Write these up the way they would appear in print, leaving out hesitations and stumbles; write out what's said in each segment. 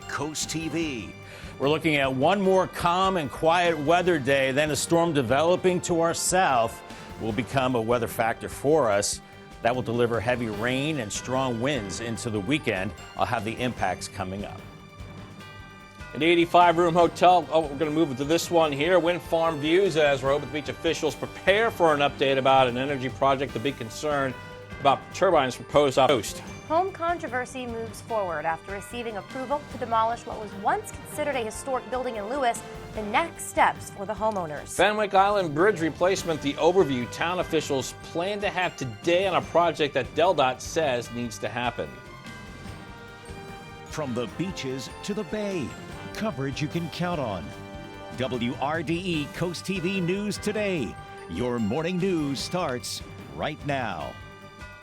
Coast TV. We're looking at one more calm and quiet weather day, then a storm developing to our south will become a weather factor for us. That will deliver heavy rain and strong winds into the weekend. I'll have the impacts coming up. An 85-room hotel. Oh, we're going to move to this one here. Wind farm views as Rehoboth Beach officials prepare for an update about an energy project. The big concern about turbines proposed off the coast. Home controversy moves forward after receiving approval to demolish what was once considered a historic building in Lewis. The next steps for the homeowners. Fenwick Island Bridge replacement, the overview town officials plan to have today on a project that DelDOT says needs to happen. From the beaches to the bay, coverage you can count on. WRDE Coast TV News Today. Your morning news starts right now.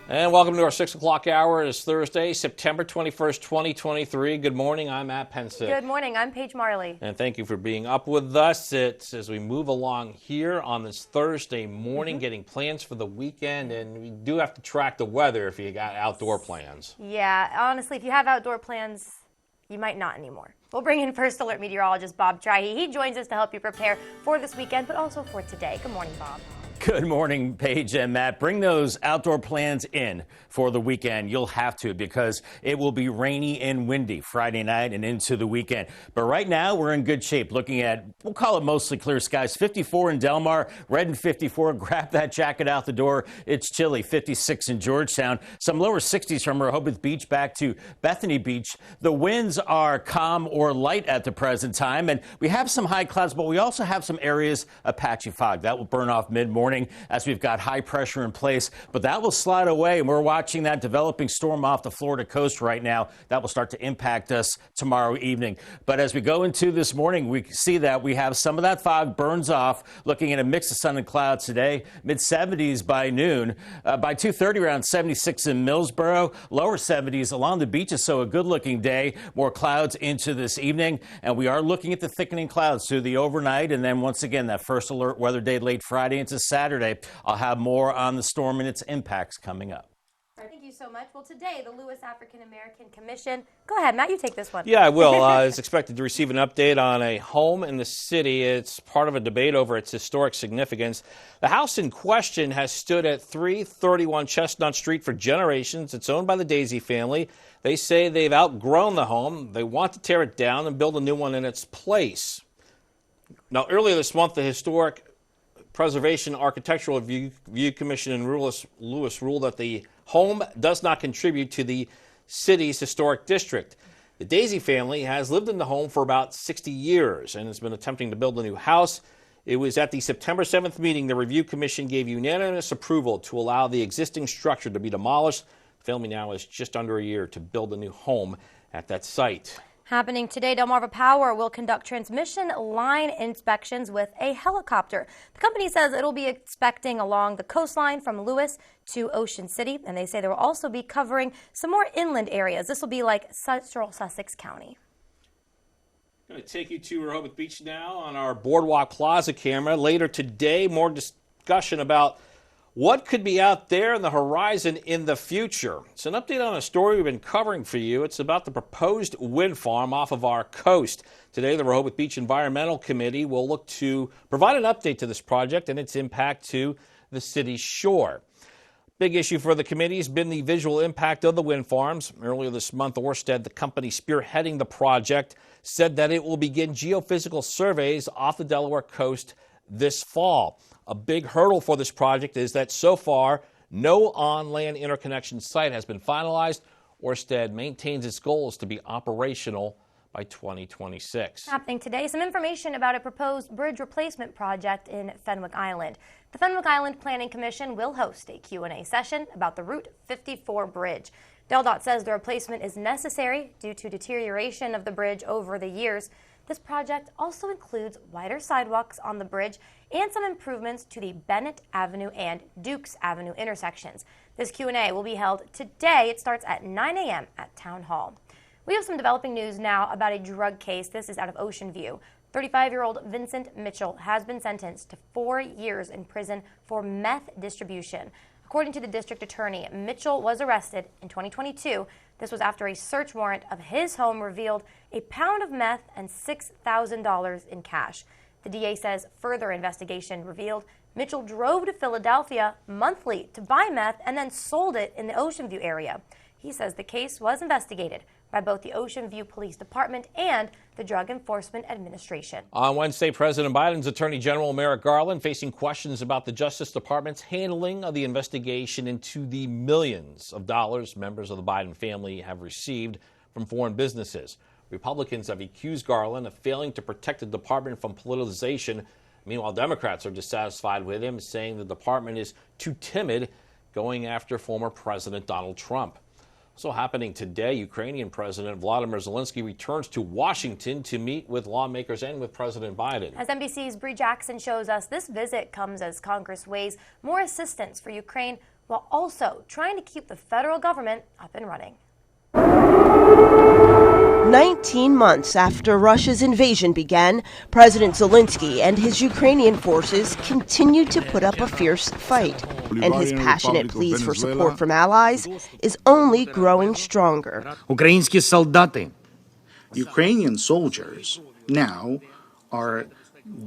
And welcome to our 6 o'clock hour. It is Thursday, September 21st, 2023. Good morning. I'm Matt Pensick. Good morning. I'm Paige Marley. And thank you for being up with us. It's as we move along here on this Thursday morning, getting plans for the weekend. And we do have to track the weather if you got outdoor plans. Yeah, honestly, if you have outdoor plans, you might not anymore. We'll bring in First Alert meteorologist Bob Trihey. He joins us to help you prepare for this weekend, but also for today. Good morning, Bob. Good morning, Paige and Matt. Bring those outdoor plans in for the weekend. You'll have to because it will be rainy and windy Friday night and into the weekend. But right now, we're in good shape looking at, we'll call it mostly clear skies. 54 in Delmar, Red and 54. Grab that jacket out the door. It's chilly. 56 in Georgetown. Some lower 60s from Rehoboth Beach back to Bethany Beach. The winds are calm or light at the present time. And we have some high clouds, but we also have some areas of patchy fog. That will burn off mid-morning as we've got high pressure in place, but that will slide away, and we're watching that developing storm off the Florida coast right now. That will start to impact us tomorrow evening. But as we go into this morning, we see that we have some of that fog burns off, looking at a mix of sun and clouds today, mid-70s by noon. By 2:30, around 76 in Millsboro, lower 70s along the beaches, so a good-looking day. More clouds into this evening, and we are looking at the thickening clouds through the overnight, and then once again, that first alert weather day late Friday into Saturday. I'll have more on the storm and its impacts coming up. Thank you so much. Well, today, the Lewis African American Commission. Go ahead, Matt, you take this one. Yeah, I will. Is expected to receive an update on a home in the city. It's part of a debate over its historic significance. The house in question has stood at 331 Chestnut Street for generations. It's owned by the Daisy family. They say they've outgrown the home. They want to tear it down and build a new one in its place. Now, earlier this month, the Historic Preservation Architectural Review Commission in Lewis ruled that the home does not contribute to the city's historic district. The Daisy family has lived in the home for about 60 years and has been attempting to build a new house. It was at the September 7th meeting the Review Commission gave unanimous approval to allow the existing structure to be demolished. The family now has just under a year to build a new home at that site. Happening today, Delmarva Power will conduct transmission line inspections with a helicopter. The company says it'll be inspecting along the coastline from Lewis to Ocean City, and they say they will also be covering some more inland areas. This will be like central Sussex County. I'm going to take you to Rehoboth Beach now on our Boardwalk Plaza camera. Later today, more discussion about what could be out there in the horizon in the future. It's an update on a story we've been covering for you. It's about the proposed wind farm off of our coast. Today, the Rehoboth Beach Environmental Committee will look to provide an update to this project and its impact to the city's shore. Big issue for the committee has been the visual impact of the wind farms. Earlier this month, Ørsted, the company spearheading the project, said that it will begin geophysical surveys off the Delaware coast this fall. A big hurdle for this project is that so far, no on-land interconnection site has been finalized. Ørsted maintains its goals to be operational by 2026. Happening today, some information about a proposed bridge replacement project in Fenwick Island. The Fenwick Island Planning Commission will host a Q&A session about the Route 54 bridge. DelDOT says the replacement is necessary due to deterioration of the bridge over the years. This project also includes wider sidewalks on the bridge and some improvements to the Bennett Avenue and Dukes Avenue intersections. This Q&A will be held today. It starts at 9 a.m. at Town Hall. We have some developing news now about a drug case. This is out of Ocean View. 35-year-old Vincent Mitchell has been sentenced to 4 years in prison for meth distribution. According to the district attorney, Mitchell was arrested in 2022 This was after a search warrant of his home revealed a pound of meth and $6,000 in cash. The DA says further investigation revealed Mitchell drove to Philadelphia monthly to buy meth and then sold it in the Ocean View area. He says the case was investigated by both the Ocean View Police Department and the Drug Enforcement Administration. On Wednesday, President Biden's Attorney General Merrick Garland facing questions about the Justice Department's handling of the investigation into the millions of dollars members of the Biden family have received from foreign businesses. Republicans have accused Garland of failing to protect the department from politicization. Meanwhile, Democrats are dissatisfied with him, saying the department is too timid going after former President Donald Trump. Also happening today, Ukrainian President Volodymyr Zelensky returns to Washington to meet with lawmakers and with President Biden. As NBC's Bree Jackson shows us, this visit comes as Congress weighs more assistance for Ukraine while also trying to keep the federal government up and running. 19 months after Russia's invasion began, President Zelensky and his Ukrainian forces continued to put up a fierce fight, and his passionate pleas for support from allies is only growing stronger. Ukrainian soldiers now are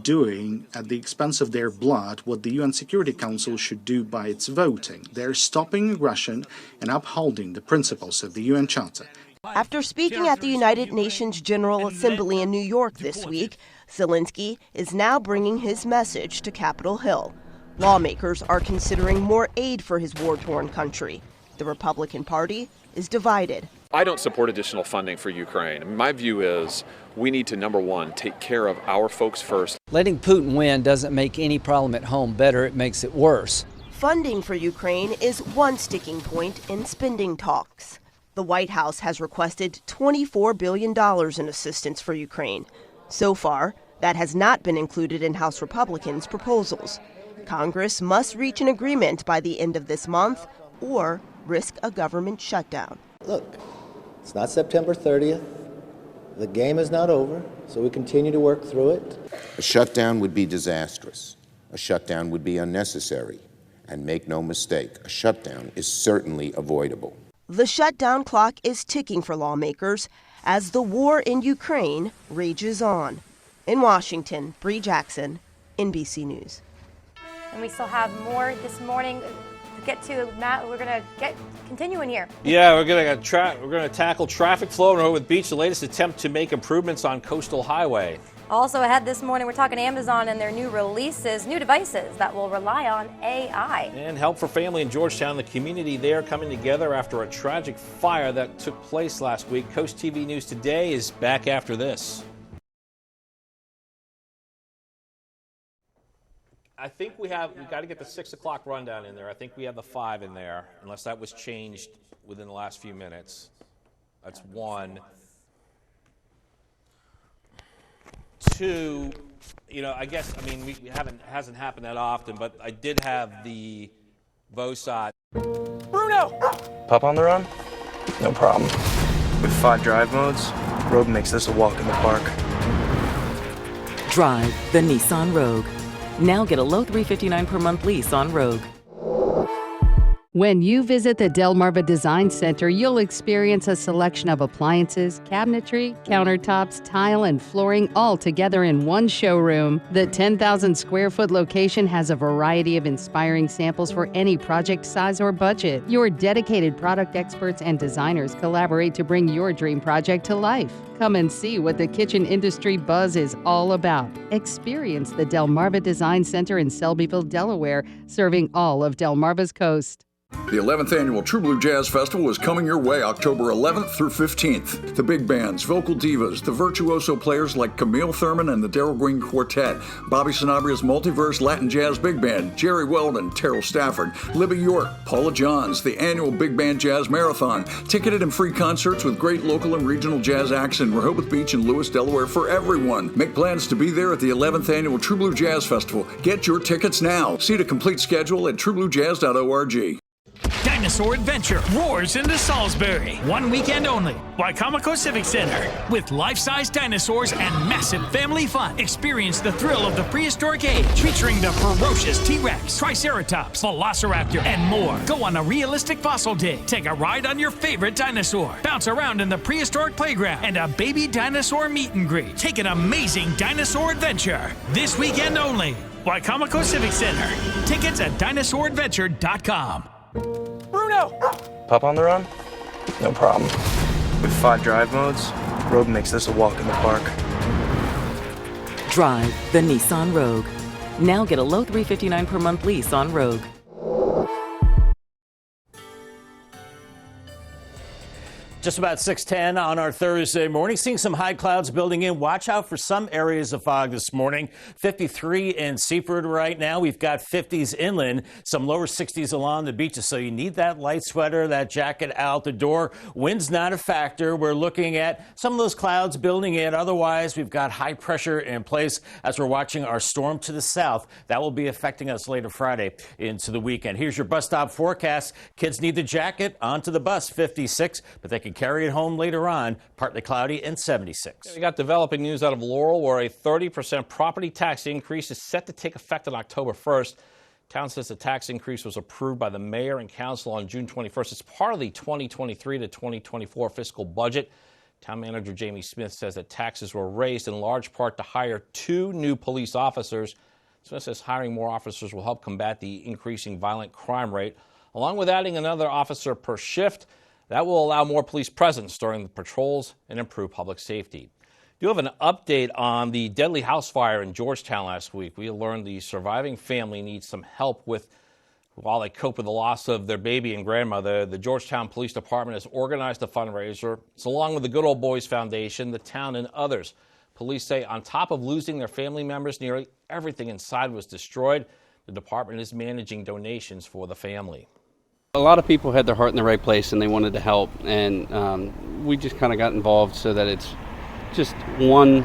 doing, at the expense of their blood, what the UN Security Council should do by its voting. They're stopping aggression and upholding the principles of the UN Charter. After speaking at the United Nations General Assembly in New York this week, Zelensky is now bringing his message to Capitol Hill. Lawmakers are considering more aid for his war-torn country. The Republican Party is divided. I don't support additional funding for Ukraine. My view is we need to, number one, take care of our folks first. Letting Putin win doesn't make any problem at home better, it makes it worse. Funding for Ukraine is one sticking point in spending talks. The White House has requested $24 billion in assistance for Ukraine. So far, that has not been included in House Republicans' proposals. Congress must reach an agreement by the end of this month or risk a government shutdown. Look, it's not September 30th. The game is not over, so we continue to work through it. A shutdown would be disastrous. A shutdown would be unnecessary. And make no mistake, a shutdown is certainly avoidable. The shutdown clock is ticking for lawmakers as the war in Ukraine rages on. In Washington, Bree Jackson, NBC News. And we still have more this morning to get to. Matt, we're going to continue in here. Yeah, we're going to tackle traffic flow in Rehoboth Beach, the latest attempt to make improvements on Coastal Highway. Also ahead this morning, we're talking Amazon and their new releases, new devices that will rely on AI. And help for family in Georgetown, the community there coming together after a tragic fire that took place last week. Coast TV News Today is back after this. I think we've got to get the 6 o'clock rundown in there. I think we have the 5 in there, unless that was changed within the last few minutes. That's 1. 2, I guess, hasn't happened that often, but I did have the VOSOT. Bruno! Pup on the run? No problem. With 5 drive modes, Rogue makes this a walk in the park. Drive the Nissan Rogue. Now get a low $359 per month lease on Rogue. When you visit the Delmarva Design Center, you'll experience a selection of appliances, cabinetry, countertops, tile, and flooring all together in one showroom. The 10,000 square foot location has a variety of inspiring samples for any project size or budget. Your dedicated product experts and designers collaborate to bring your dream project to life. Come and see what the kitchen industry buzz is all about. Experience the Delmarva Design Center in Selbyville, Delaware, serving all of Delmarva's coast. The 11th Annual True Blue Jazz Festival is coming your way October 11th through 15th. The big bands, vocal divas, the virtuoso players like Camille Thurman and the Darrell Green Quartet, Bobby Sanabria's Multiverse Latin Jazz Big Band, Jerry Weldon, Terrell Stafford, Libby York, Paula Johns, the annual Big Band Jazz Marathon, ticketed and free concerts with great local and regional jazz acts in Rehoboth Beach and Lewis, Delaware for everyone. Make plans to be there at the 11th Annual True Blue Jazz Festival. Get your tickets now. See the complete schedule at truebluejazz.org. dinosaur adventure roars into Salisbury. 1 weekend only. Wycomico Civic Center. With life-size dinosaurs and massive family fun. Experience the thrill of the prehistoric age, featuring the ferocious T-Rex, Triceratops, Velociraptor, and more. Go on a realistic fossil dig. Take a ride on your favorite dinosaur. Bounce around in the prehistoric playground and a baby dinosaur meet and greet. Take an amazing dinosaur adventure. This weekend only. Wycomico Civic Center. Tickets at dinosauradventure.com. Bruno! Pup on the run? No problem. With 5 drive modes, Rogue makes this a walk in the park. Drive the Nissan Rogue. Now get a low $359 per month lease on Rogue. Just about 6:10 on our Thursday morning. Seeing some high clouds building in. Watch out for some areas of fog this morning. 53 in Seaford right now. We've got 50s inland, some lower 60s along the beaches. So you need that light sweater, that jacket out the door. Wind's not a factor. We're looking at some of those clouds building in. Otherwise, we've got high pressure in place as we're watching our storm to the south. That will be affecting us later Friday into the weekend. Here's your bus stop forecast. Kids need the jacket onto the bus, 56, but they can carry it home later on. Partly cloudy and 76. We got developing news out of Laurel, where a 30% property tax increase is set to take effect on October 1st. Town says the tax increase was approved by the mayor and council on June 21st. It's part of the 2023 to 2024 fiscal budget. Town manager Jamie Smith says that taxes were raised in large part to hire 2 new police officers. Smith says hiring more officers will help combat the increasing violent crime rate, along with adding another officer per shift. That will allow more police presence during the patrols and improve public safety. Do have an update on the deadly house fire in Georgetown last week. We learned the surviving family needs some help while they cope with the loss of their baby and grandmother. The Georgetown Police Department has organized a fundraiser. It's along with the Good Old Boys Foundation, the town, and others. Police say on top of losing their family members, nearly everything inside was destroyed. The department is managing donations for the family. A lot of people had their heart in the right place and they wanted to help, and we just kind of got involved so that it's just one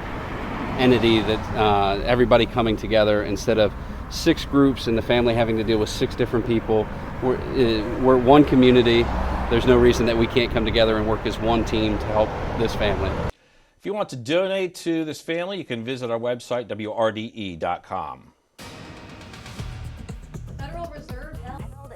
entity, that everybody coming together instead of 6 groups and the family having to deal with 6 different people. We're one community. There's no reason that we can't come together and work as one team to help this family. If you want to donate to this family, you can visit our website, WRDE.com.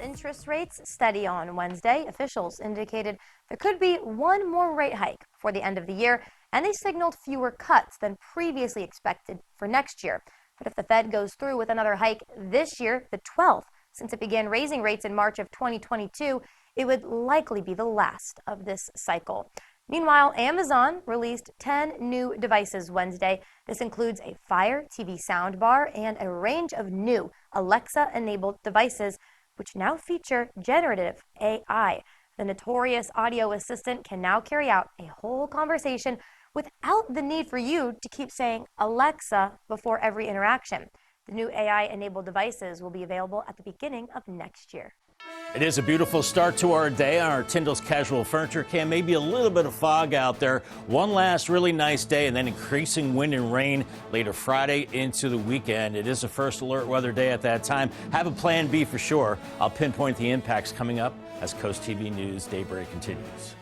Interest rates steady on Wednesday. Officials indicated there could be one more rate hike before the end of the year, and they signaled fewer cuts than previously expected for next year. But if the Fed goes through with another hike this year, the 12th, since it began raising rates in March of 2022, it would likely be the last of this cycle. Meanwhile, Amazon released 10 new devices Wednesday. This includes a Fire TV soundbar and a range of new Alexa-enabled devices, which now feature generative AI. The notorious audio assistant can now carry out a whole conversation without the need for you to keep saying Alexa before every interaction. The new AI-enabled devices will be available at the beginning of next year. It is a beautiful start to our day on our Tyndall's Casual Furniture Cam. Maybe a little bit of fog out there. One last really nice day, and then increasing wind and rain later Friday into the weekend. It is a first alert weather day at that time. Have a plan B for sure. I'll pinpoint the impacts coming up as Coast TV News Daybreak continues.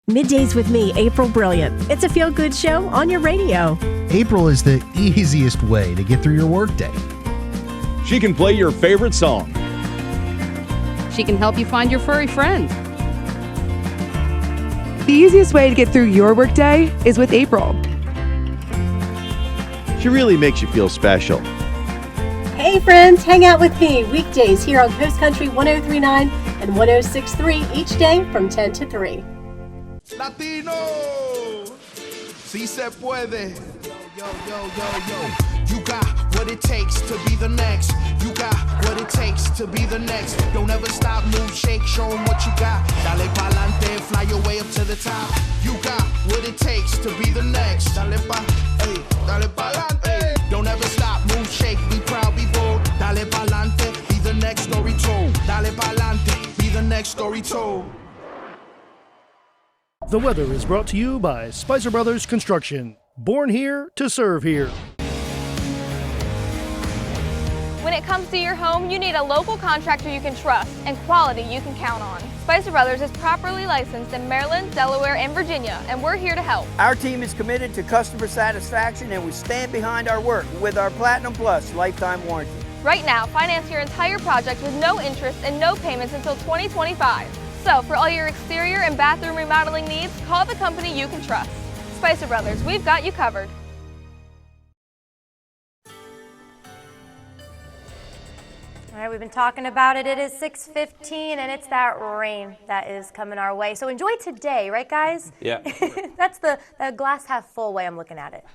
Middays with me, April Brilliant. It's a feel-good show on your radio. April is the easiest way to get through your workday. She can play your favorite song. She can help you find your furry friend. The easiest way to get through your workday is with April. She really makes you feel special. Hey friends, hang out with me weekdays here on Coast Country 103.9 and 106.3 each day from 10 to 3. Latino, si se puede. Yo, yo, yo, yo. You got what it takes to be the next. You got what it takes to be the next. Don't ever stop, move, shake, show 'em what you got. Dale pa'lante, fly your way up to the top. You got what it takes to be the next. Dale pa'lante. Don't ever stop, move, shake, be proud, be bold. Dale pa'lante, be the next story told. Dale pa'lante, be the next story told. The weather is brought to you by Spicer Brothers Construction. Born here to serve here. When it comes to your home, you need a local contractor you can trust and quality you can count on. Spicer Brothers is properly licensed in Maryland, Delaware, and Virginia, and we're here to help. Our team is committed to customer satisfaction, and we stand behind our work with our Platinum Plus lifetime warranty. Right now, finance your entire project with no interest and no payments until 2025. So, for all your exterior and bathroom remodeling needs, call the company you can trust. Spicer Brothers, we've got you covered. All right, we've been talking about it. It is 6:15, and it's that rain that is coming our way. So enjoy today, right, guys? Yeah. That's the glass half full way I'm looking at it.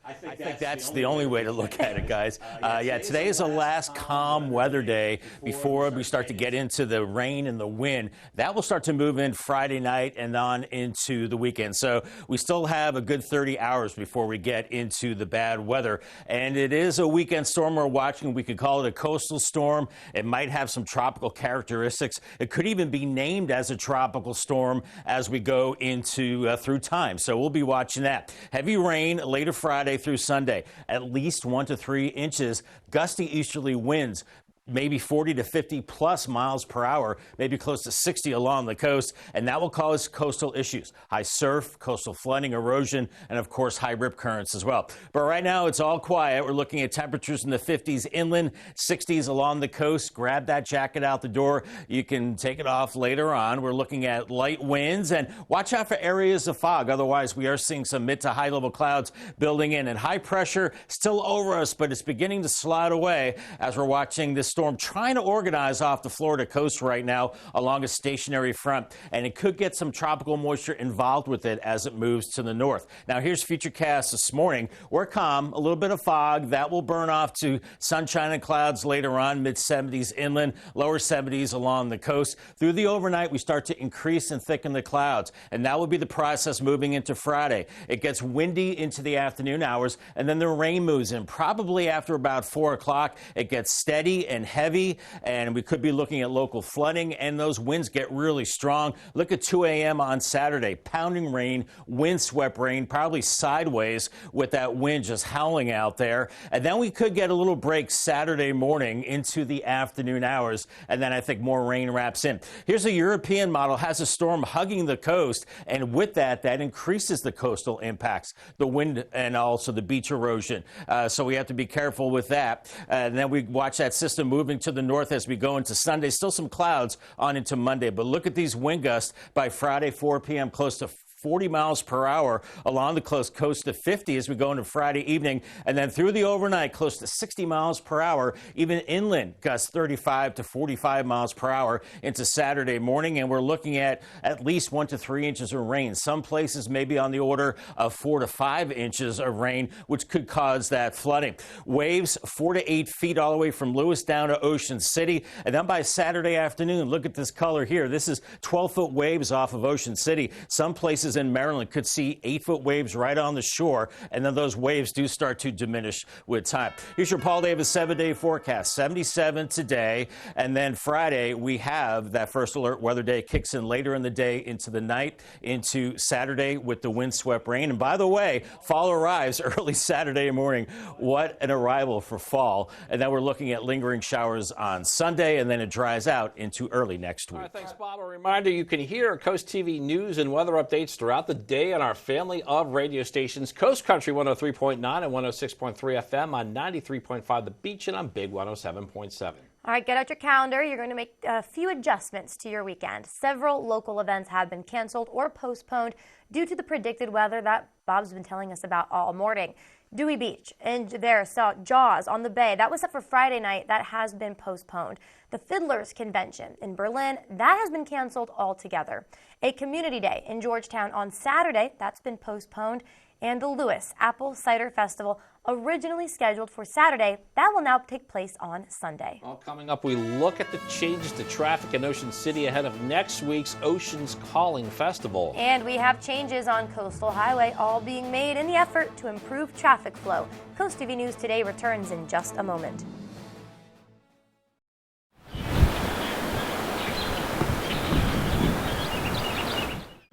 I think that's the only way to look at it, guys. Yeah, today is the last calm weather day before we start to get into the rain and the wind. That will start to move in Friday night and on into the weekend. So we still have a good 30 hours before we get into the bad weather. And it is a weekend storm we're watching. We could call it a coastal storm. It might have some tropical characteristics. It could even be named as a tropical storm as we go into through time. So we'll be watching that. Heavy rain later Friday through Sunday, at least 1 to 3 inches, gusty easterly winds, maybe 40 to 50 plus miles per hour, maybe close to 60 along the coast, and that will cause coastal issues, high surf, coastal flooding, erosion, and of course high rip currents as well. But right now it's all quiet. We're looking at temperatures in the 50s inland, 60s along the coast. Grab that jacket out the door. You can take it off later on. We're looking at light winds, and watch out for areas of fog. Otherwise, we are seeing some mid to high level clouds building in, and high pressure still over us, but it's beginning to slide away as we're watching this storm trying to organize off the Florida coast right now along a stationary front, and it could get some tropical moisture involved with it as it moves to the north. Now here's Futurecast this morning. We're calm, a little bit of fog that will burn off to sunshine and clouds later on, mid 70s inland, lower 70s along the coast. Through the overnight, we start to increase and thicken the clouds, and that will be the process moving into Friday. It gets windy into the afternoon hours, and then the rain moves in. Probably after about 4 o'clock, it gets steady and heavy, and we could be looking at local flooding, and those winds get really strong. Look at 2 a.m. on Saturday. Pounding rain, windswept rain, probably sideways with that wind just howling out there. And then we could get a little break Saturday morning into the afternoon hours, and then I think more rain wraps in. Here's a European model, has a storm hugging the coast, and with that increases the coastal impacts, the wind and also the beach erosion. So we have to be careful with that. And then we watch that system moving to the north as we go into Sunday. Still some clouds on into Monday, but look at these wind gusts by Friday, 4 p.m., close to 40 miles per hour along the coast to 50 as we go into Friday evening, and then through the overnight close to 60 miles per hour, even inland gusts 35 to 45 miles per hour into Saturday morning, and we're looking at least 1 to 3 inches of rain. Some places may be on the order of 4 to 5 inches of rain, which could cause that flooding. Waves 4 to 8 feet all the way from Lewis down to Ocean City, and then by Saturday afternoon, look at this color here. This is 12-foot waves off of Ocean City. Some places in Maryland could see 8-foot waves right on the shore, and then those waves do start to diminish with time. Here's your Paul Davis 7-day forecast. 77 today, and then Friday we have that first alert weather day kicks in later in the day into the night into Saturday with the windswept rain. And by the way, fall arrives early Saturday morning. What an arrival for fall. And then we're looking at lingering showers on Sunday, and then it dries out into early next week. All right, thanks, Bob. A reminder, you can hear Coast TV news and weather updates throughout the day on our family of radio stations. Coast Country 103.9 and 106.3 FM on 93.5 The Beach and on Big 107.7. All right, get out your calendar. You're going to make a few adjustments to your weekend. Several local events have been canceled or postponed due to the predicted weather that Bob's been telling us about all morning. Dewey Beach and their Jaws on the Bay, that was set for Friday night. That has been postponed. The Fiddlers Convention in Berlin, that has been canceled altogether. A community day in Georgetown on Saturday, that's been postponed. And the Lewis Apple Cider Festival, originally scheduled for Saturday, that will now take place on Sunday. Well, coming up, we look at the changes to traffic in Ocean City ahead of next week's Oceans Calling Festival. And we have changes on Coastal Highway, all being made in the effort to improve traffic flow. Coast TV News Today returns in just a moment.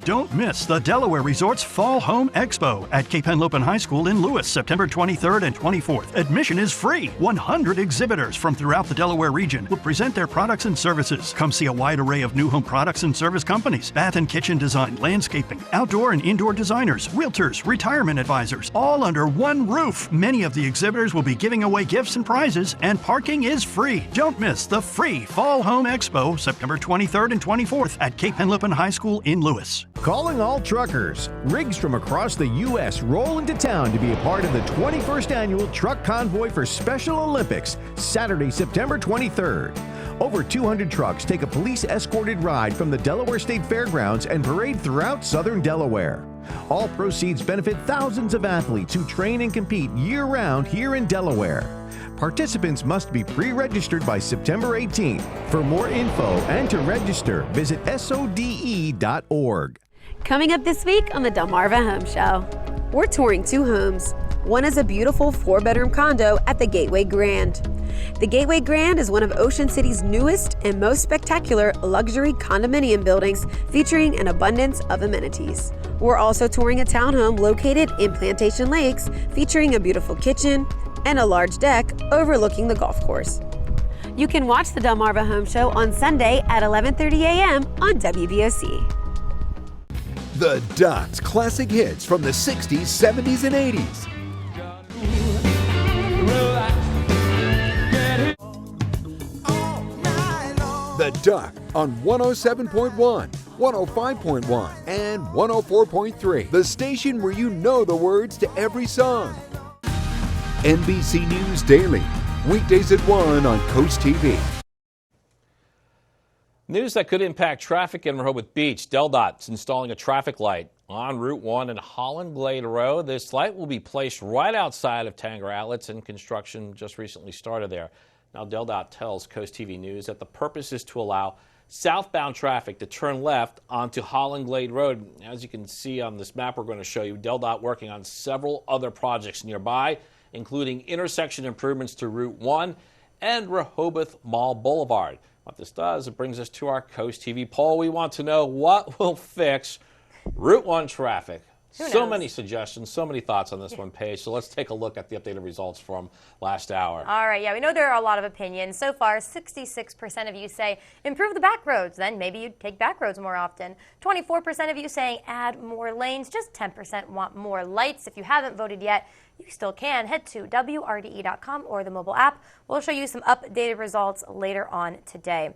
Don't miss the Delaware Resort's Fall Home Expo at Cape Henlopen High School in Lewis, September 23rd and 24th. Admission is free. 100 exhibitors from throughout the Delaware region will present their products and services. Come see a wide array of new home products and service companies, bath and kitchen design, landscaping, outdoor and indoor designers, realtors, retirement advisors, all under one roof. Many of the exhibitors will be giving away gifts and prizes, and parking is free. Don't miss the free Fall Home Expo, September 23rd and 24th at Cape Henlopen High School in Lewis. Calling all truckers. Rigs from across the U.S. roll into town to be a part of the 21st Annual Truck Convoy for Special Olympics, Saturday, September 23rd. Over 200 trucks take a police-escorted ride from the Delaware State Fairgrounds and parade throughout southern Delaware. All proceeds benefit thousands of athletes who train and compete year-round here in Delaware. Participants must be pre-registered by September 18th. For more info and to register, visit SODE.org. Coming up this week on the Delmarva Home Show, we're touring 2 homes. One is a beautiful 4-bedroom condo at the Gateway Grand. The Gateway Grand is one of Ocean City's newest and most spectacular luxury condominium buildings featuring an abundance of amenities. We're also touring a townhome located in Plantation Lakes featuring a beautiful kitchen and a large deck overlooking the golf course. You can watch the Delmarva Home Show on Sunday at 11:30 a.m. on WBOC. The Dots classic hits from the 60s, 70s, and 80s. The Duck on 107.1, 105.1, and 104.3. The station where you know the words to every song. NBC News Daily, weekdays at 1 on Coast TV. News that could impact traffic in Rehoboth Beach. DelDOT's installing a traffic light on Route 1 and Holland Glade Road. This light will be placed right outside of Tanger Outlets, and construction just recently started there. Now, DelDOT tells Coast TV News that the purpose is to allow southbound traffic to turn left onto Holland Glade Road. As you can see on this map we're going to show you, DelDOT working on several other projects nearby, including intersection improvements to Route 1 and Rehoboth Mall Boulevard. What this does, it brings us to our Coast TV poll. We want to know what will fix Route 1 traffic. So many suggestions, so many thoughts on this one page. So let's take a look at the updated results from last hour. All right, yeah, we know there are a lot of opinions. So far, 66% of you say improve the back roads, then maybe you'd take back roads more often. 24% of you saying add more lanes. Just 10% want more lights. If you haven't voted yet, you still can. Head to WRDE.com or the mobile app. We'll show you some updated results later on today.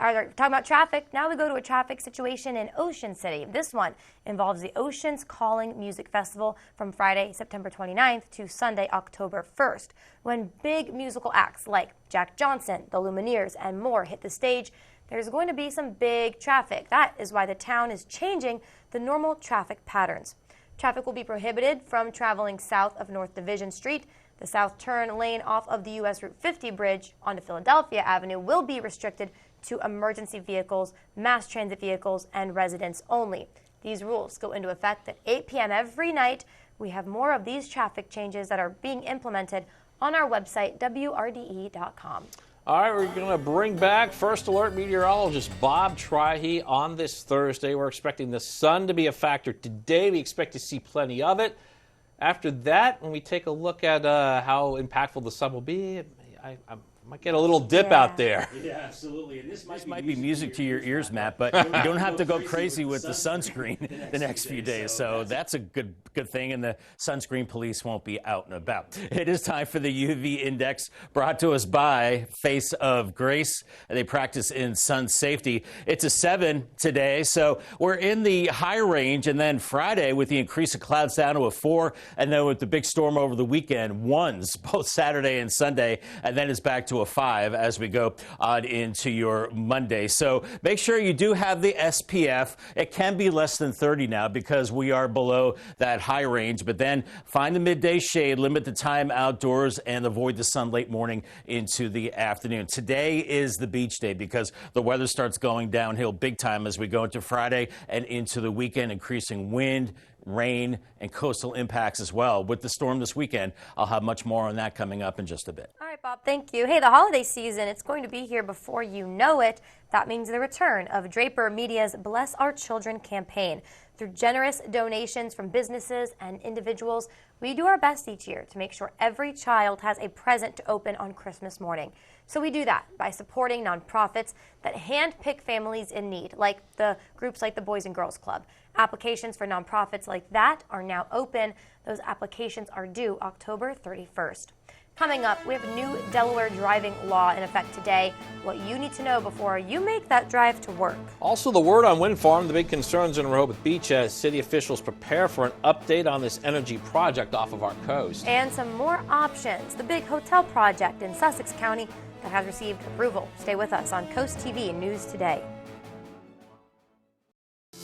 All right, talking about traffic, now we go to a traffic situation in Ocean City. This one involves the Oceans Calling Music Festival from Friday, September 29th to Sunday, October 1st, when big musical acts like Jack Johnson, the Lumineers, and more hit the stage. There's going to be some big traffic. That is why the town is changing the normal traffic patterns. Traffic will be prohibited from traveling south of North Division Street. The south turn lane off of the U.S. Route 50 bridge onto Philadelphia Avenue will be restricted to emergency vehicles, mass transit vehicles, and residents only. These rules go into effect at 8 p.m. every night. We have more of these traffic changes that are being implemented on our website, WRDE.com. All right, we're going to bring back First Alert meteorologist Bob Trihey on this Thursday. We're expecting the sun to be a factor today. We expect to see plenty of it. After that, when we take a look at how impactful the sun will be, I might get a little dip out there. Yeah, absolutely. And this might be music to your ears, Matt, but you don't have to go crazy with the sunscreen the next few days. So that's a good thing, and the sunscreen police won't be out and about. It is time for the UV index, brought to us by Face of Grace. They practice in sun safety. It's a 7 today, so we're in the high range, and then Friday with the increase of clouds down to a 4, and then with the big storm over the weekend, 1s both Saturday and Sunday, and then it's back to a 5 as we go on into your Monday. So make sure you do have the SPF. It can be less than 30 now because we are below that high range, but then find the midday shade, limit the time outdoors, and avoid the sun late morning into the afternoon. Today is the beach day because the weather starts going downhill big time as we go into Friday and into the weekend, increasing wind, rain, and coastal impacts as well. With the storm this weekend, I'll have much more on that coming up in just a bit. All right, Bob, thank you. Hey, the holiday season, it's going to be here before you know it. That means the return of Draper Media's Bless Our Children campaign. Through generous donations from businesses and individuals, we do our best each year to make sure every child has a present to open on Christmas morning. So we do that by supporting nonprofits that handpick families in need, like the groups like the Boys and Girls Club. Applications for nonprofits like that are now open. Those applications are due October 31st. Coming up, we have a new Delaware driving law in effect today. What you need to know before you make that drive to work. Also, the word on wind farm, the big concerns in Rehoboth Beach as city officials prepare for an update on this energy project off of our coast. And some more options. The big hotel project in Sussex County that has received approval. Stay with us on Coast TV News Today.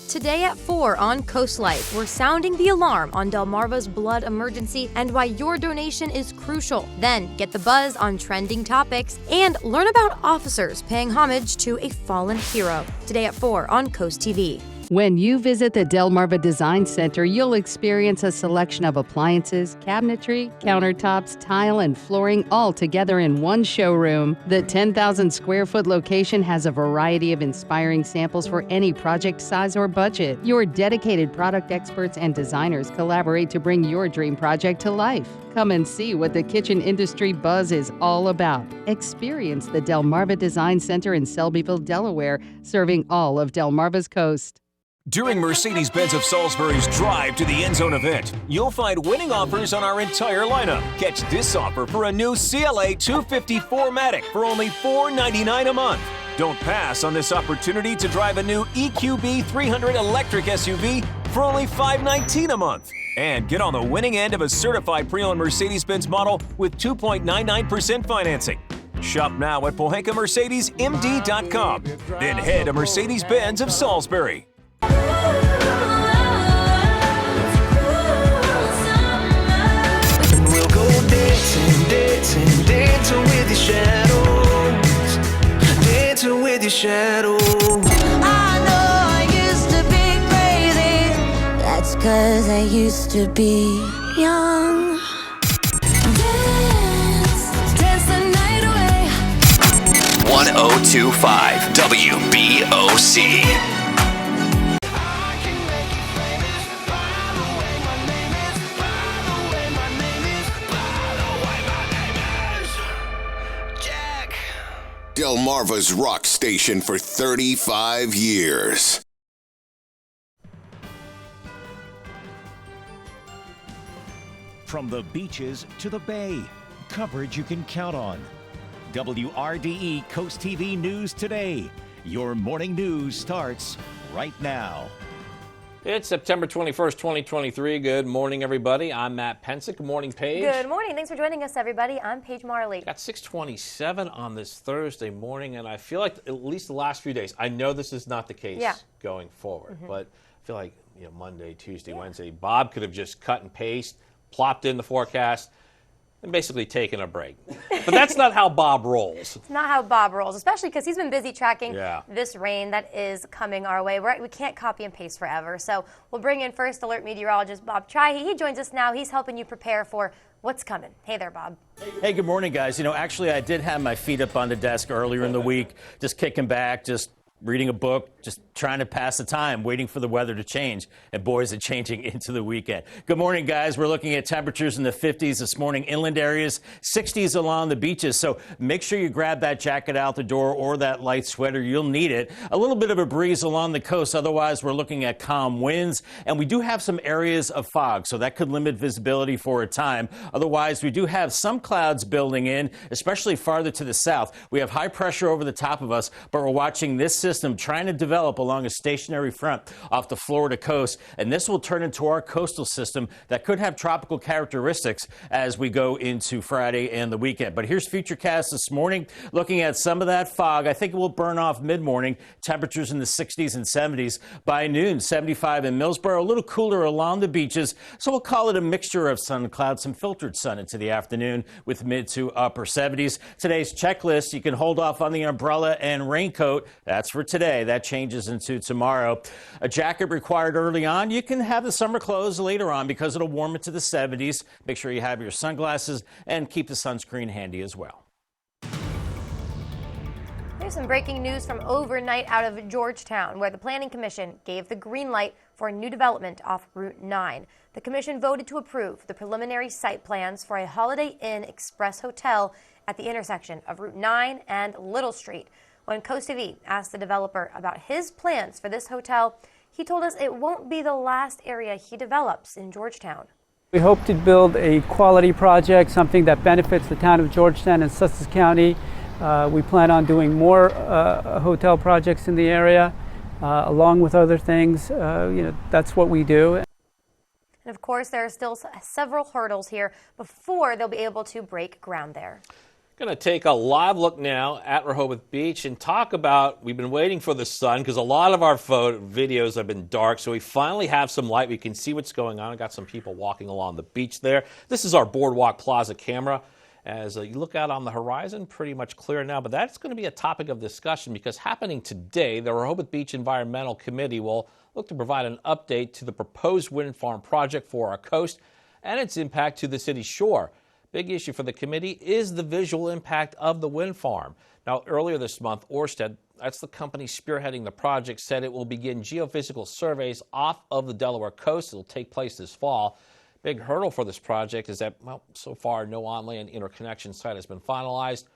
Today at 4 on Coast Life, we're sounding the alarm on Delmarva's blood emergency and why your donation is crucial. Then get the buzz on trending topics and learn about officers paying homage to a fallen hero. Today at 4 on Coast TV. When you visit the Delmarva Design Center, you'll experience a selection of appliances, cabinetry, countertops, tile, and flooring all together in one showroom. The 10,000 square foot location has a variety of inspiring samples for any project size or budget. Your dedicated product experts and designers collaborate to bring your dream project to life. Come and see what the kitchen industry buzz is all about. Experience the Delmarva Design Center in Selbyville, Delaware, serving all of Delmarva's coast. During Mercedes-Benz of Salisbury's Drive to the End Zone event, you'll find winning offers on our entire lineup. Catch this offer for a new CLA 250 4MATIC for only $499 a month. Don't pass on this opportunity to drive a new EQB 300 electric SUV for only $519 a month. And get on the winning end of a certified pre-owned Mercedes-Benz model with 2.99% financing. Shop now at PohankaMercedesMD.com. Then head to Mercedes-Benz of Salisbury. We'll go dancing, dancing, dancing with your shadows. Dancing with your shadows. I know I used to be crazy. That's 'cause I used to be young. Dance, dance the night away. 1025 WBOC. Delmarva's rock station for 35 years. From the beaches to the bay, coverage you can count on. WRDE Coast TV News Today. Your morning news starts right now. It's September 21st, 2023. Good morning, everybody. I'm Matt Pensick. Good morning, Paige. Good morning. Thanks for joining us, everybody. I'm Paige Marley. Got 6:27 on this Thursday morning, and I feel like at least the last few days, I know this is not the case going forward, but I feel like Monday, Tuesday, Wednesday, Bob could have just cut and paste, plopped in the forecast, and basically taken a break. But that's not how Bob rolls. It's not how Bob rolls, especially because he's been busy tracking Yeah. this rain that is coming our way. We can't copy and paste forever. So we'll bring in first alert meteorologist Bob Try. He joins us now. He's helping you prepare for what's coming. Hey there, Bob. Hey, good morning, guys. Actually, I did have my feet up on the desk earlier in the week, just kicking back, just reading a book, just trying to pass the time, waiting for the weather to change. And boy, is it changing into the weekend. Good morning, guys. We're looking at temperatures in the 50s this morning, inland areas, 60s along the beaches. So make sure you grab that jacket out the door or that light sweater. You'll need it. A little bit of a breeze along the coast. Otherwise, we're looking at calm winds. And we do have some areas of fog, so that could limit visibility for a time. Otherwise, we do have some clouds building in, especially farther to the south. We have high pressure over the top of us, but we're watching this system trying to develop along a stationary front off the Florida coast, and this will turn into our coastal system that could have tropical characteristics as we go into Friday and the weekend. But here's Futurecast this morning, looking at some of that fog. I think it will burn off mid-morning. Temperatures in the 60s and 70s. By noon, 75 in Millsboro, a little cooler along the beaches, so we'll call it a mixture of sun and clouds, some filtered sun into the afternoon with mid to upper 70s. Today's checklist, you can hold off on the umbrella and raincoat. That's for today. That changes into tomorrow. A jacket required early on. You can have the summer clothes later on because it'll warm into the 70s. Make sure you have your sunglasses and keep the sunscreen handy as well. Here's some breaking news from overnight out of Georgetown, where the Planning Commission gave the green light for a new development off Route 9. The commission voted to approve the preliminary site plans for a Holiday Inn Express hotel at the intersection of Route 9 and Little Street. When Coast TV asked the developer about his plans for this hotel, he told us it won't be the last area he develops in Georgetown. We hope to build a quality project, something that benefits the town of Georgetown and Sussex County. We plan on doing more hotel projects in the area, along with other things. That's what we do. And of course, there are still several hurdles here before they'll be able to break ground there. Going to take a live look now at Rehoboth Beach and talk about, we've been waiting for the sun because a lot of our videos have been dark, so we finally have some light. We can see what's going on. I got some people walking along the beach there. This is our Boardwalk Plaza camera. As you look out on the horizon, pretty much clear now, but that's going to be a topic of discussion because happening today, the Rehoboth Beach Environmental Committee will look to provide an update to the proposed wind farm project for our coast and its impact to the city's shore. Big issue for the committee is the visual impact of the wind farm. Now, earlier this month, Ørsted, that's the company spearheading the project, said it will begin geophysical surveys off of the Delaware coast. It will take place this fall. Big hurdle for this project is that, well, so far no on-land interconnection site has been finalized.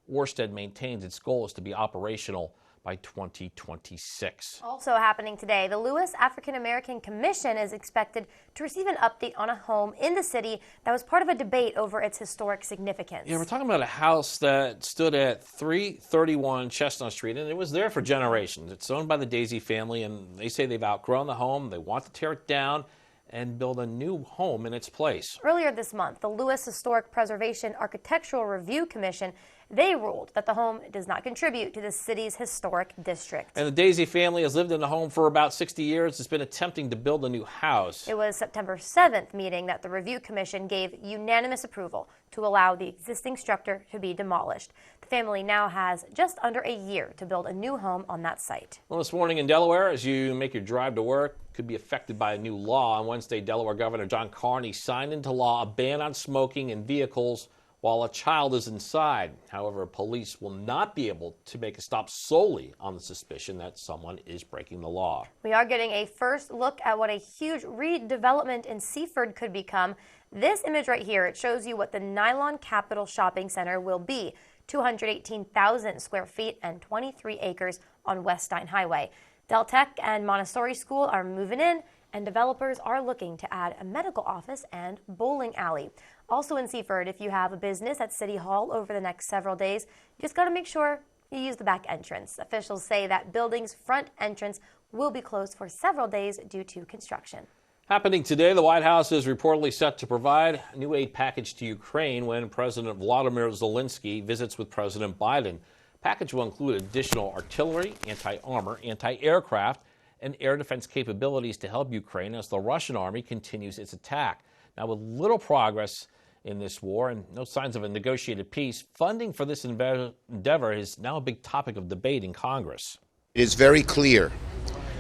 Ørsted maintains its goal is to be operational by 2026. Also happening today, the Lewis African American Commission is expected to receive an update on a home in the city that was part of a debate over its historic significance. Yeah, we're talking about a house that stood at 331 Chestnut Street, and it was there for generations. It's owned by the Daisy family, and they say they've outgrown the home. They want to tear it down and build a new home in its place. Earlier this month, the Lewis Historic Preservation Architectural Review Commission, they ruled that the home does not contribute to the city's historic district. And the Daisy family has lived in the home for about 60 years. It's been attempting to build a new house. It was September 7th meeting that the Review Commission gave unanimous approval to allow the existing structure to be demolished. The family now has just under a year to build a new home on that site. Well, this morning in Delaware, as you make your drive to work, could be affected by a new law. On Wednesday, Delaware Governor John Carney signed into law a ban on smoking in vehicles while a child is inside. However, police will not be able to make a stop solely on the suspicion that someone is breaking the law. We are getting a first look at what a huge redevelopment in Seaford could become. This image right here, it shows you what the Nylon Capital Shopping Center will be. 218,000 square feet and 23 acres on West Stein Highway. Del Tech and Montessori School are moving in, and developers are looking to add a medical office and bowling alley. Also in Seaford, if you have a business at City Hall over the next several days, you just got to make sure you use the back entrance. Officials say that building's front entrance will be closed for several days due to construction. Happening today, the White House is reportedly set to provide a new aid package to Ukraine when President Volodymyr Zelensky visits with President Biden. Package will include additional artillery, anti-armor, anti-aircraft, and air defense capabilities to help Ukraine as the Russian army continues its attack. Now, with little progress in this war and no signs of a negotiated peace, funding for this endeavor is now a big topic of debate in Congress. It is very clear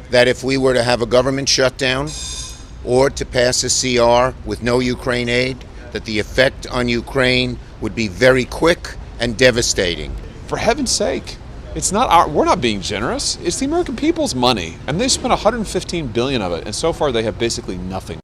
that if we were to have a government shutdown or to pass a CR with no Ukraine aid, that the effect on Ukraine would be very quick and devastating. For heaven's sake, It's not we're not being generous. It's the American people's money, and they spent $115 billion of it, and so far they have basically nothing.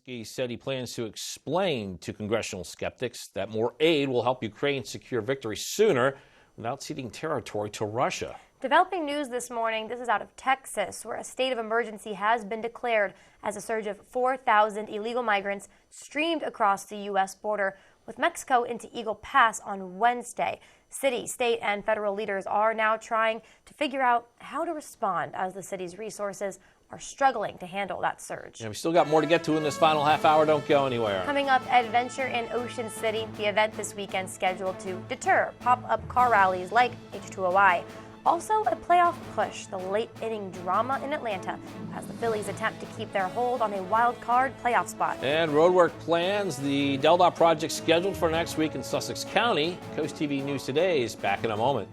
Zelensky said he plans to explain to congressional skeptics that more aid will help Ukraine secure victory sooner without ceding territory to Russia. Developing news this morning, this is out of Texas, where a state of emergency has been declared as a surge of 4,000 illegal migrants streamed across the U.S. border with Mexico into Eagle Pass on Wednesday. City, state, and federal leaders are now trying to figure out how to respond as the city's resources are struggling to handle that surge. Yeah, we still got more to get to in this final half hour. Don't go anywhere. Coming up, Adventure in Ocean City, the event this weekend scheduled to deter pop-up car rallies like H2OI. Also, a playoff push, the late-inning drama in Atlanta as the Phillies attempt to keep their hold on a wild-card playoff spot. And roadwork plans, the DelDOT project scheduled for next week in Sussex County. Coast TV News Today is back in a moment.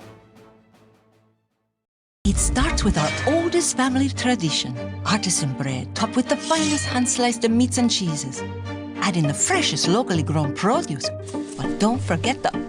It starts with our oldest family tradition, artisan bread, topped with the finest hand-sliced meats and cheeses. Add in the freshest locally grown produce, but don't forget the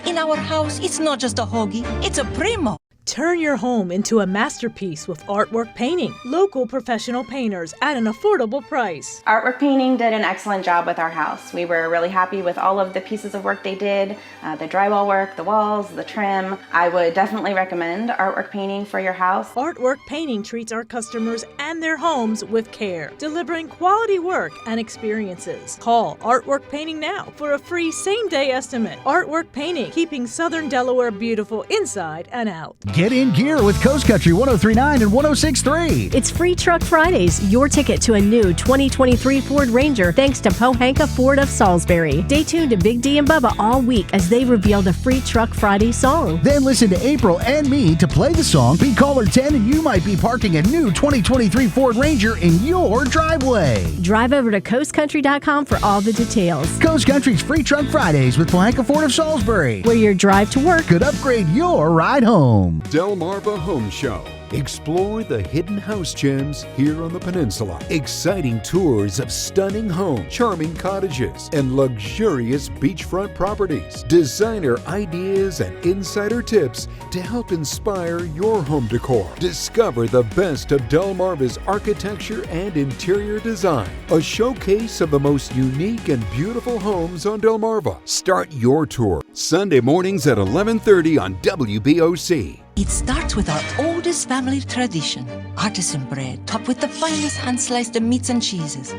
In our house, it's not just a hoagie, it's a primo. Turn your home into a masterpiece with Artwork Painting. Local professional painters at an affordable price. Artwork Painting did an excellent job with our house. We were really happy with all of the pieces of work they did, the drywall work, the walls, the trim. I would definitely recommend Artwork Painting for your house. Artwork Painting treats our customers and their homes with care, delivering quality work and experiences. Call Artwork Painting now for a free same-day estimate. Artwork Painting, keeping Southern Delaware beautiful inside and out. Get in gear with Coast Country 103.9 and 106.3. It's Free Truck Fridays, your ticket to a new 2023 Ford Ranger thanks to Pohanka Ford of Salisbury. Stay tuned to Big D and Bubba all week as they reveal the Free Truck Friday song. Then listen to April and me to play the song. Be caller 10 and you might be parking a new 2023 Ford Ranger in your driveway. Drive over to coastcountry.com for all the details. Coast Country's Free Truck Fridays with Pohanka Ford of Salisbury, where your drive to work could upgrade your ride home. Delmarva Home Show. Explore the hidden house gems here on the peninsula. Exciting tours of stunning homes, charming cottages, and luxurious beachfront properties. Designer ideas and insider tips to help inspire your home decor. Discover the best of Delmarva's architecture and interior design. A showcase of the most unique and beautiful homes on Delmarva. Start your tour Sunday mornings at 11:30 on WBOC. It starts with our oldest family tradition, artisan bread, topped with the finest hand-sliced meats and cheeses.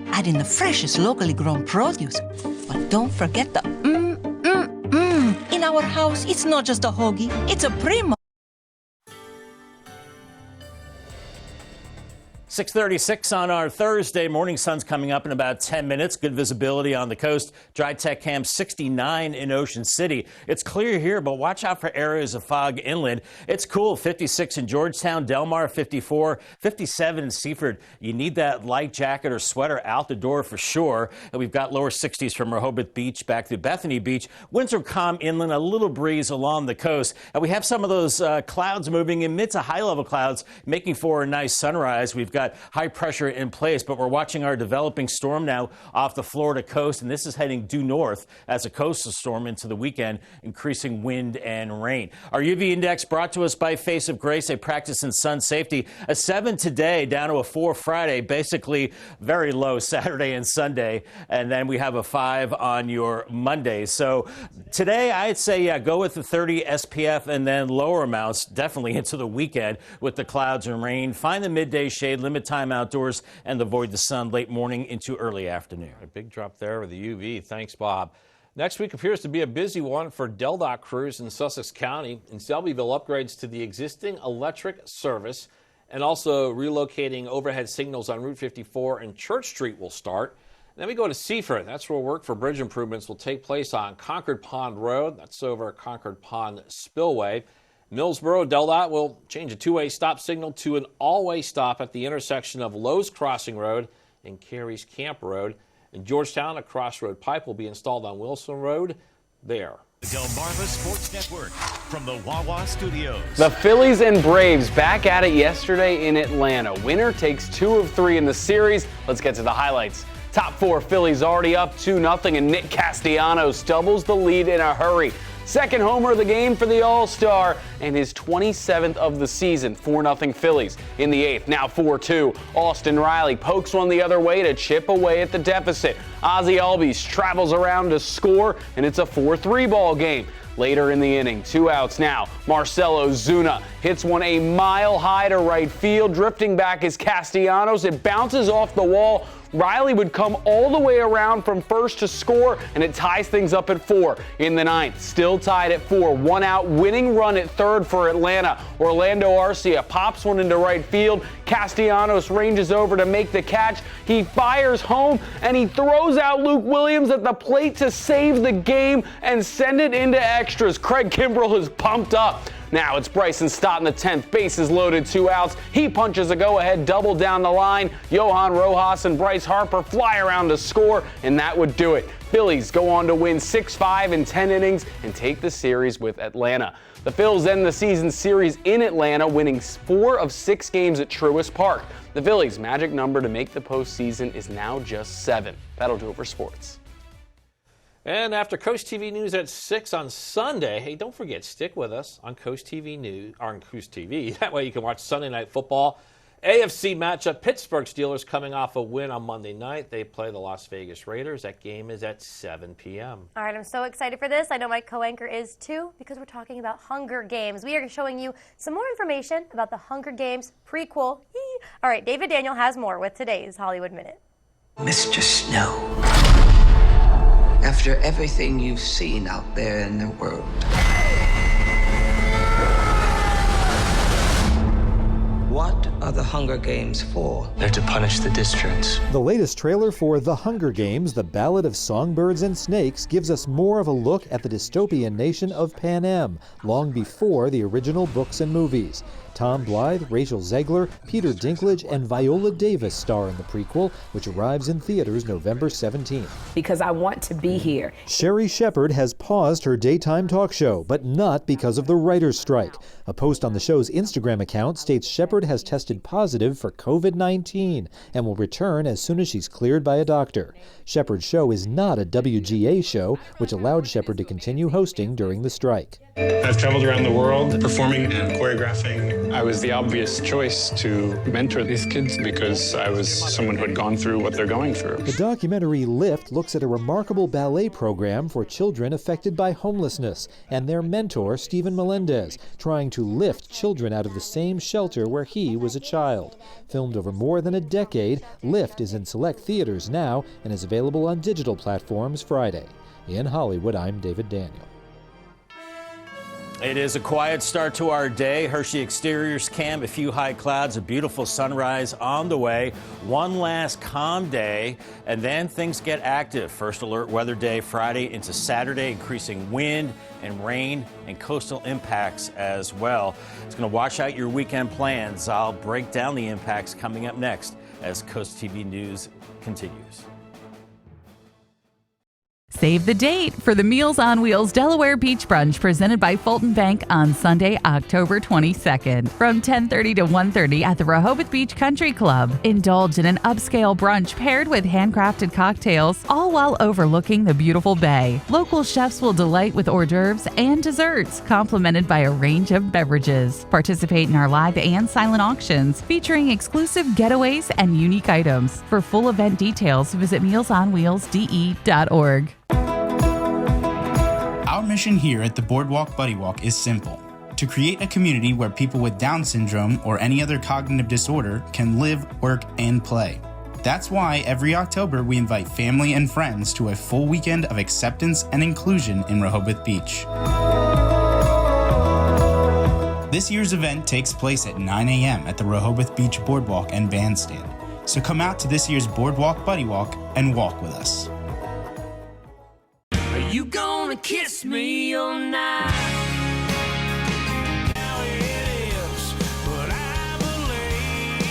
Add in the freshest locally grown produce, but don't forget the In our house, it's not just a hoagie, it's a primo. 6:36 on our Thursday. Morning sun's coming up in about 10 minutes. Good visibility on the coast. Dry tech cam 69 in Ocean City. It's clear here, but watch out for areas of fog inland. It's cool. 56 in Georgetown, Delmar 54, 57 in Seaford. You need that light jacket or sweater out the door for sure. And we've got lower 60s from Rehoboth Beach back to Bethany Beach. Winds are calm inland, a little breeze along the coast. And we have some of those clouds moving in, mid to high level clouds, making for a nice sunrise. We've got high pressure in place, but we're watching our developing storm now off the Florida coast, and this is heading due north as a coastal storm into the weekend, increasing wind and rain. Our UV index brought to us by Face of Grace, a practice in sun safety. A 7 today, down to a 4 Friday, basically very low Saturday and Sunday, and then we have a 5 on your Monday. So today, I'd say, yeah, go with the 30 SPF and then lower amounts, definitely into the weekend with the clouds and rain. Find the midday shade, limit time outdoors, and avoid the sun late morning into early afternoon. A big drop there with the UV. Thanks, Bob. Next week appears to be a busy one for DelDOT crews in Sussex County. In Selbyville, upgrades to the existing electric service and also relocating overhead signals on Route 54 and Church Street will start. Then we go to Seaford. That's where work for bridge improvements will take place on Concord Pond Road. That's over Concord Pond Spillway. Millsboro, DelDOT will change a two-way stop signal to an all-way stop at the intersection of Lowe's Crossing Road and Carey's Camp Road. In Georgetown, a crossroad pipe will be installed on Wilson Road there. The Delmarva Sports Network from the Wawa Studios. The Phillies and Braves back at it yesterday in Atlanta. Winner takes 2 of 3 in the series. Let's get to the highlights. Top 4 Phillies already up 2-0, and Nick Castellanos doubles the lead in a hurry. second homer of the game for the All-Star, and his 27th of the season. 4-0 Phillies in the 8th. Now 4-2. Austin Riley pokes one the other way to chip away at the deficit. Ozzie Albies travels around to score, and it's a 4-3 ball game. Later in the inning, 2 outs now. Marcelo Zuna hits one a mile high to right field. Drifting back is Castellanos. It bounces off the wall. Riley would come all the way around from first to score, and it ties things up at 4 in the 9th. Still tied at 4. 1 out, winning run at third for Atlanta. Orlando Arcia pops one into right field. Castellanos ranges over to make the catch. He fires home, and he throws out Luke Williams at the plate to save the game and send it into extras. Craig Kimbrell is pumped up. Now it's Bryson Stott in the 10th. Bases loaded, 2 outs. He punches a go-ahead double down the line. Johan Rojas and Bryce Harper fly around to score, and that would do it. Phillies go on to win 6-5 in 10 innings and take the series with Atlanta. The Phils end the season series in Atlanta, winning 4 of 6 games at Truist Park. The Phillies' magic number to make the postseason is now just 7. That'll do it for sports. And after Coast TV News at 6 on Sunday, hey, don't forget, stick with us on Coast TV News, or on Coast TV. That way you can watch Sunday Night Football. AFC matchup, Pittsburgh Steelers coming off a win on Monday night. They play the Las Vegas Raiders. That game is at 7 p.m. All right, I'm so excited for this. I know my co-anchor is too, because we're talking about Hunger Games. We are showing you some more information about the Hunger Games prequel. All right, David Daniel has more with today's Hollywood Minute. Mr. Snow, after everything you've seen out there in the world, what are the Hunger Games for? They're to punish the districts. The latest trailer for The Hunger Games, The Ballad of Songbirds and Snakes, gives us more of a look at the dystopian nation of Panem, long before the original books and movies. Tom Blythe, Rachel Zegler, Peter Dinklage, and Viola Davis star in the prequel, which arrives in theaters November 17th. Because I want to be here. Sherry Shepherd has paused her daytime talk show, but not because of the writer's strike. A post on the show's Instagram account states Shepherd has tested positive for COVID-19 and will return as soon as she's cleared by a doctor. Shepherd's show is not a WGA show, which allowed Shepherd to continue hosting during the strike. I've traveled around the world performing and choreographing. I was the obvious choice to mentor these kids because I was someone who had gone through what they're going through. The documentary Lift looks at a remarkable ballet program for children affected by homelessness and their mentor, Stephen Melendez, trying to lift children out of the same shelter where he was a child. Filmed over more than a decade, Lift is in select theaters now and is available on digital platforms Friday. In Hollywood, I'm David Daniel. It is a quiet start to our day. Hershey Exteriors cam, a few high clouds, a beautiful sunrise on the way. One last calm day, and then things get active. First alert weather day Friday into Saturday, increasing wind and rain and coastal impacts as well. It's going to wash out your weekend plans. I'll break down the impacts coming up next as Coast TV News continues. Save the date for the Meals on Wheels Delaware Beach Brunch presented by Fulton Bank on Sunday, October 22nd from 10:30 to 1:30 at the Rehoboth Beach Country Club. Indulge in an upscale brunch paired with handcrafted cocktails, all while overlooking the beautiful bay. Local chefs will delight with hors d'oeuvres and desserts, complemented by a range of beverages. Participate in our live and silent auctions featuring exclusive getaways and unique items. For full event details, visit mealsonwheelsde.org. Our mission here at the Boardwalk Buddy Walk is simple: to create a community where people with Down syndrome or any other cognitive disorder can live, work, and play. That's why every October we invite family and friends to a full weekend of acceptance and inclusion in Rehoboth Beach. This year's event takes place at 9 a.m. at the Rehoboth Beach Boardwalk and Bandstand. So come out to this year's Boardwalk Buddy Walk and walk with us. Are you gonna kiss me all night? Now it is, but I believe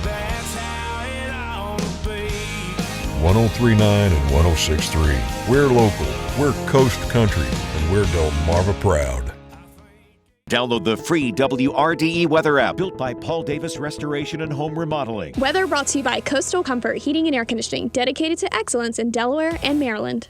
that's how it ought to be. 1039 and 1063. We're local, we're Coast Country, and we're Delmarva proud. Download the free WRDE weather app built by Paul Davis Restoration and Home Remodeling. Weather brought to you by Coastal Comfort Heating and Air Conditioning, dedicated to excellence in Delaware and Maryland.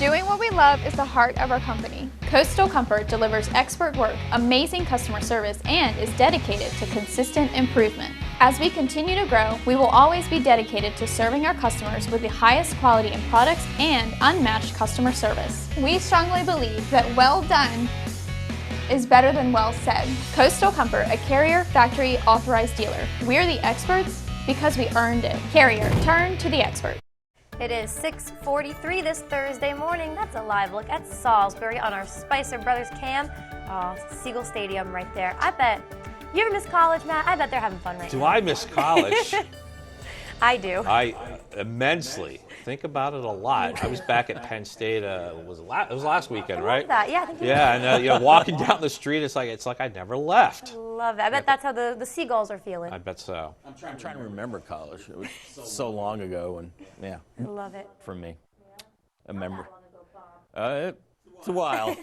Doing what we love is the heart of our company. Coastal Comfort delivers expert work, amazing customer service, and is dedicated to consistent improvement. As we continue to grow, we will always be dedicated to serving our customers with the highest quality in products and unmatched customer service. We strongly believe that well done is better than well said. Coastal Comfort, a Carrier Factory authorized dealer. We're the experts because we earned it. Carrier, turn to the expert. It is 6:43 this Thursday morning. That's a live look at Salisbury on our Spicer Brothers cam. Oh, Siegel Stadium right there. I bet. You ever miss college, Matt? I bet they're having fun right now. Do I miss college? I do. I immensely. Think about it a lot. I was back at Penn State. It was last weekend, right? That. Yeah, I think and walking down the street, it's like I never left. Love it. I bet that's how the Seagulls are feeling. I bet so. I'm trying to remember college. It was so long ago, and yeah. Love it. For me, a memory. It's a while.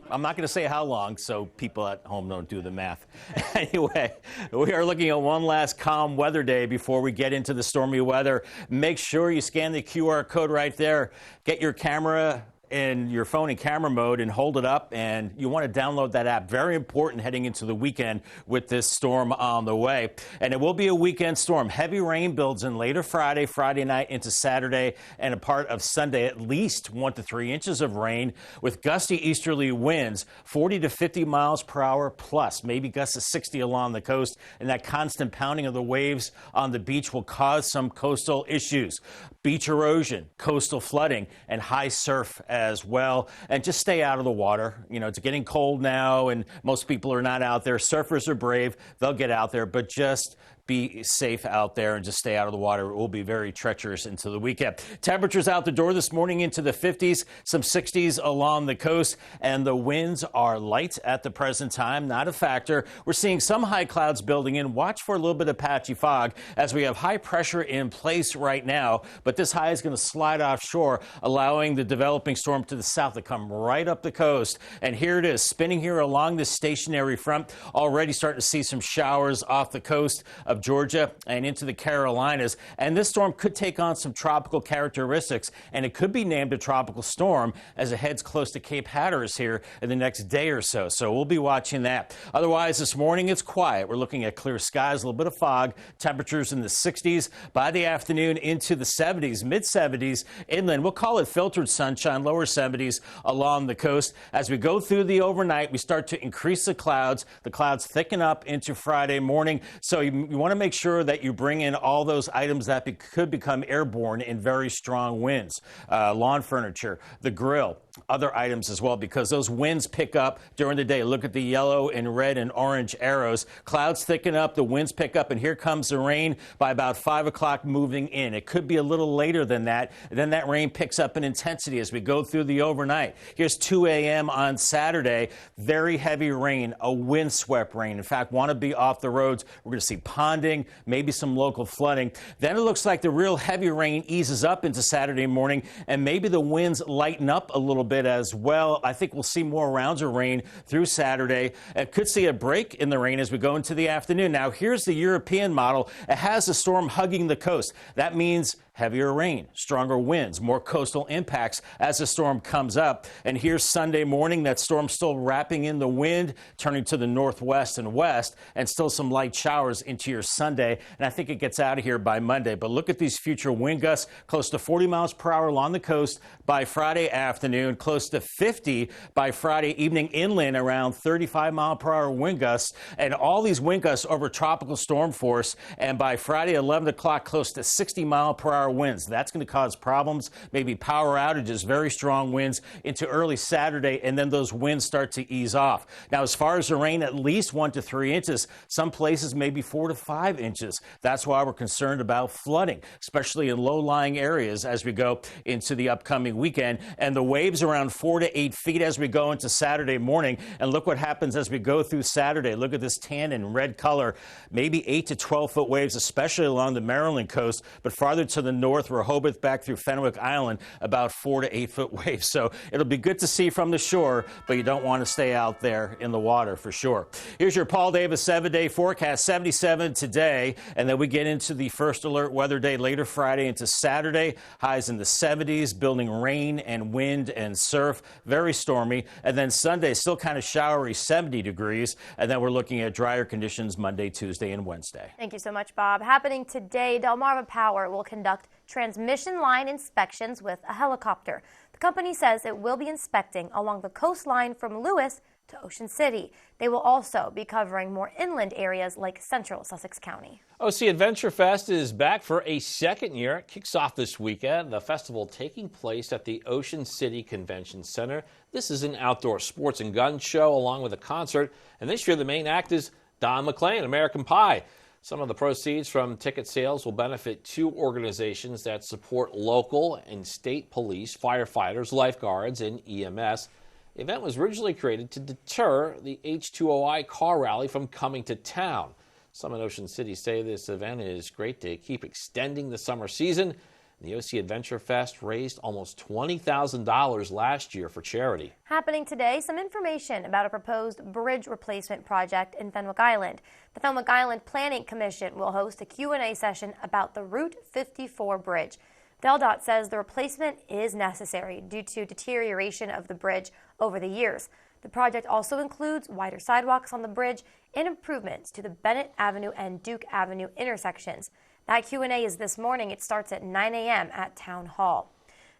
I'm not going to say how long, so people at home don't do the math. Anyway, we are looking at one last calm weather day before we get into the stormy weather. Make sure you scan the QR code right there. Get your camera in your phone in camera mode and hold it up, and you want to download that app. Very important heading into the weekend with this storm on the way. And it will be a weekend storm. Heavy rain builds in later Friday night into Saturday and a part of Sunday. At least 1 to 3 inches of rain with gusty easterly winds, 40 to 50 miles per hour plus, maybe gusts of 60 along the coast. And that constant pounding of the waves on the beach will cause some coastal issues. Beach erosion, coastal flooding, and high surf as well. And just stay out of the water. You know, it's getting cold now, and most people are not out there. Surfers are brave. They'll get out there, but just be safe out there and just stay out of the water. It will be very treacherous into the weekend. Temperatures out the door this morning into the 50s, some 60s along the coast, and the winds are light at the present time, not a factor. We're seeing some high clouds building in. Watch for a little bit of patchy fog as we have high pressure in place right now, but this high is going to slide offshore, allowing the developing storm to the south to come right up the coast. And here it is, spinning here along this stationary front. Already starting to see some showers off the coast of Georgia and into the Carolinas. And this storm could take on some tropical characteristics, and it could be named a tropical storm as it heads close to Cape Hatteras here in the next day or so. So we'll be watching that. Otherwise, this morning it's quiet. We're looking at clear skies, a little bit of fog, temperatures in the 60s. By the afternoon into the 70s, mid-70s inland. We'll call it filtered sunshine, lower 70s along the coast. As we go through the overnight, we start to increase the clouds. The clouds thicken up into Friday morning. So you want to make sure that you bring in all those items that could become airborne in very strong winds. Lawn furniture, the grill, other items as well, because those winds pick up during the day. Look at the yellow and red and orange arrows. Clouds thicken up, the winds pick up, and here comes the rain by about 5 o'clock moving in. It could be a little later than that. Then that rain picks up in intensity as we go through the overnight. Here's 2 a.m. on Saturday. Very heavy rain, a windswept rain. In fact, want to be off the roads. We're going to see ponding, maybe some local flooding. Then it looks like the real heavy rain eases up into Saturday morning, and maybe the winds lighten up a little bit as well. I think we'll see more rounds of rain through Saturday. It could see a break in the rain as we go into the afternoon. Now, here's the European model. It has a storm hugging the coast. That means heavier rain, stronger winds, more coastal impacts as the storm comes up. And here's Sunday morning, that storm still wrapping in the wind, turning to the northwest and west, and still some light showers into your Sunday. And I think it gets out of here by Monday. But look at these future wind gusts, close to 40 miles per hour along the coast by Friday afternoon, close to 50 by Friday evening inland, around 35 mile per hour wind gusts. And all these wind gusts over tropical storm force. And by Friday, 11 o'clock, close to 60 mile per hour winds. That's going to cause problems, maybe power outages, very strong winds into early Saturday, and then those winds start to ease off. Now, as far as the rain, at least 1 to 3 inches. Some places maybe 4 to 5 inches. That's why we're concerned about flooding, especially in low-lying areas as we go into the upcoming weekend. And the waves around 4 to 8 feet as we go into Saturday morning. And look what happens as we go through Saturday. Look at this tan and red color, maybe 8 to 12 foot waves, especially along the Maryland coast, but farther to the north, Rehoboth back through Fenwick Island, about 4 to 8 foot waves. So it'll be good to see from the shore, but you don't want to stay out there in the water for sure. Here's your Paul Davis 7-day forecast. 77 today, and then we get into the first alert weather day later Friday into Saturday. Highs in the 70s, building rain and wind and surf. Very stormy. And then Sunday, still kind of showery, 70 degrees. And then we're looking at drier conditions Monday, Tuesday, and Wednesday. Thank you so much, Bob. Happening today, Delmarva Power will conduct transmission line inspections with a helicopter. The company says it will be inspecting along the coastline from Lewis to Ocean City. They will also be covering more inland areas like central Sussex County. OC Adventure Fest is back for a second year. It kicks off this weekend. The festival taking place at the Ocean City Convention Center. This is an outdoor sports and gun show along with a concert. And this year the main act is Don McLean, American Pie. Some of the proceeds from ticket sales will benefit 2 organizations that support local and state police, firefighters, lifeguards, and EMS. The event was originally created to deter the H2OI car rally from coming to town. Some in Ocean City say this event is great to keep extending the summer season. The OC Adventure Fest raised almost $20,000 last year for charity. Happening today, some information about a proposed bridge replacement project in Fenwick Island. The Fenwick Island Planning Commission will host a Q&A session about the Route 54 bridge. DelDOT says the replacement is necessary due to deterioration of the bridge over the years. The project also includes wider sidewalks on the bridge and improvements to the Bennett Avenue and Duke Avenue intersections. That Q&A is this morning. It starts at 9 a.m. at Town Hall.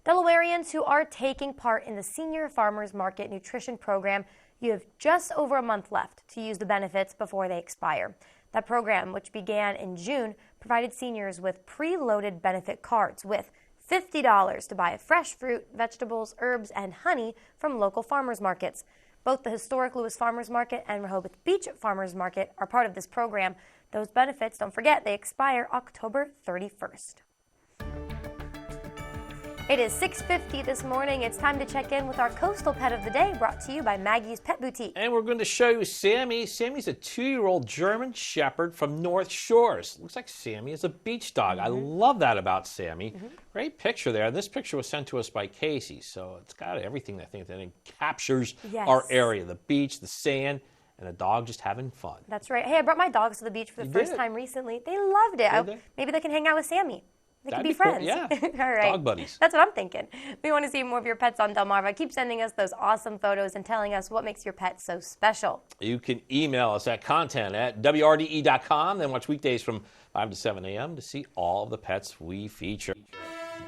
Delawareans who are taking part in the Senior Farmers Market Nutrition Program, you have just over a month left to use the benefits before they expire. That program, which began in June, provided seniors with preloaded benefit cards with $50 to buy fresh fruit, vegetables, herbs, and honey from local farmers markets. Both the historic Lewis Farmers Market and Rehoboth Beach Farmers Market are part of this program. Those benefits, don't forget, they expire October 31st. It is 6:50 this morning. It's time to check in with our coastal pet of the day, brought to you by Maggie's Pet Boutique. And we're going to show you Sammy. Sammy's a 2-year-old German Shepherd from North Shores. Looks like Sammy is a beach dog. I love that about Sammy. Great picture there. This picture was sent to us by Casey, so it's got everything I think that captures our area, the beach, the sand, and a dog just having fun. That's right. Hey, I brought my dogs to the beach for the first time recently. They loved it. Maybe they can hang out with Sammy. They could be friends. Cool. Yeah. All right. Dog buddies. That's what I'm thinking. We want to see more of your pets on Delmarva. Keep sending us those awesome photos and telling us what makes your pet so special. You can email us at content@wrde.com, then watch weekdays from 5 to 7 a.m. to see all of the pets we feature.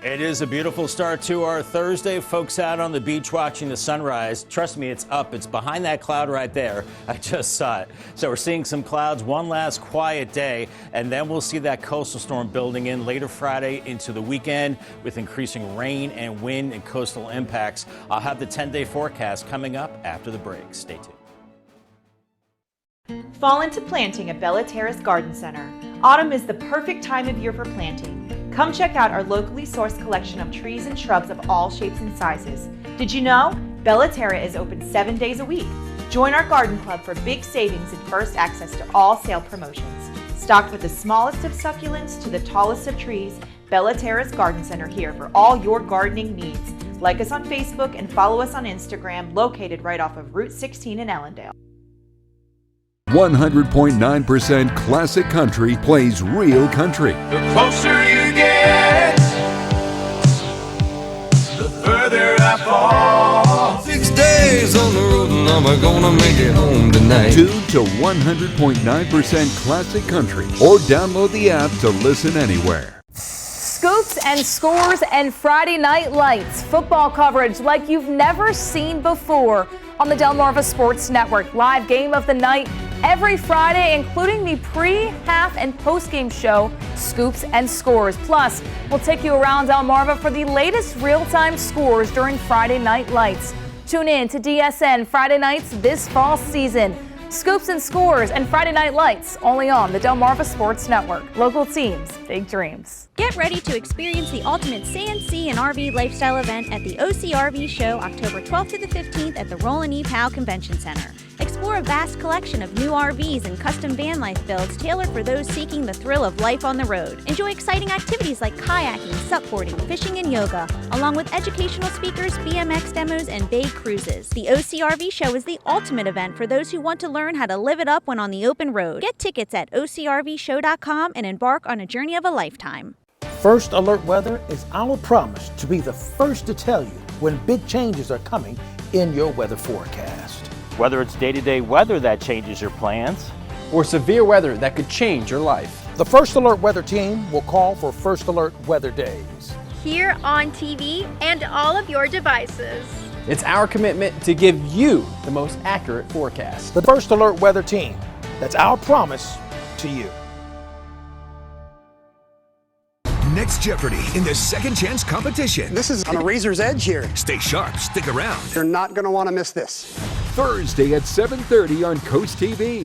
It is a beautiful start to our Thursday. Folks out on the beach watching the sunrise. Trust me, it's up. It's behind that cloud right there. I just saw it. So we're seeing some clouds, one last quiet day, and then we'll see that coastal storm building in later Friday into the weekend with increasing rain and wind and coastal impacts. I'll have the 10-day forecast coming up after the break. Stay tuned. Fall into planting at Bella Terrace Garden Center. Autumn is the perfect time of year for planting. Come check out our locally sourced collection of trees and shrubs of all shapes and sizes. Did you know? Bella Terra is open 7 days a week. Join our garden club for big savings and first access to all sale promotions. Stocked with the smallest of succulents to the tallest of trees, Bella Terrace Garden Center here for all your gardening needs. Like us on Facebook and follow us on Instagram, located right off of Route 16 in Ellendale. 100.9% classic country plays real country. The closer you get, the further I fall. 6 days on the road and I'm gonna make it home tonight. Tune to 100.9% classic country or download the app to listen anywhere. Scoops and scores and Friday night lights. Football coverage like you've never seen before on the Delmarva Sports Network. Live game of the night every Friday, including the pre, half, and post-game show, Scoops and Scores. Plus, we'll take you around Delmarva for the latest real-time scores during Friday Night Lights. Tune in to DSN Friday nights this fall season. Scoops and Scores and Friday Night Lights, only on the Delmarva Sports Network. Local teams, big dreams. Get ready to experience the ultimate sand, sea, and RV lifestyle event at the OCRV Show October 12th to the 15th at the Roland E. Powell Convention Center. Explore a vast collection of new RVs and custom van life builds tailored for those seeking the thrill of life on the road. Enjoy exciting activities like kayaking, supboarding, fishing, and yoga, along with educational speakers, BMX demos, and bay cruises. The OCRV Show is the ultimate event for those who want to learn how to live it up when on the open road. Get tickets at ocrvshow.com and embark on a journey of a lifetime. First Alert Weather is our promise to be the first to tell you when big changes are coming in your weather forecast. Whether it's day-to-day weather that changes your plans, or severe weather that could change your life. The First Alert Weather team will call for First Alert Weather Days. Here on TV and all of your devices. It's our commitment to give you the most accurate forecast. The First Alert Weather team, that's our promise to you. Next Jeopardy in the Second Chance competition. This is on a razor's edge here. Stay sharp, stick around. You're not going to want to miss this. Thursday at 7:30 on Coast TV.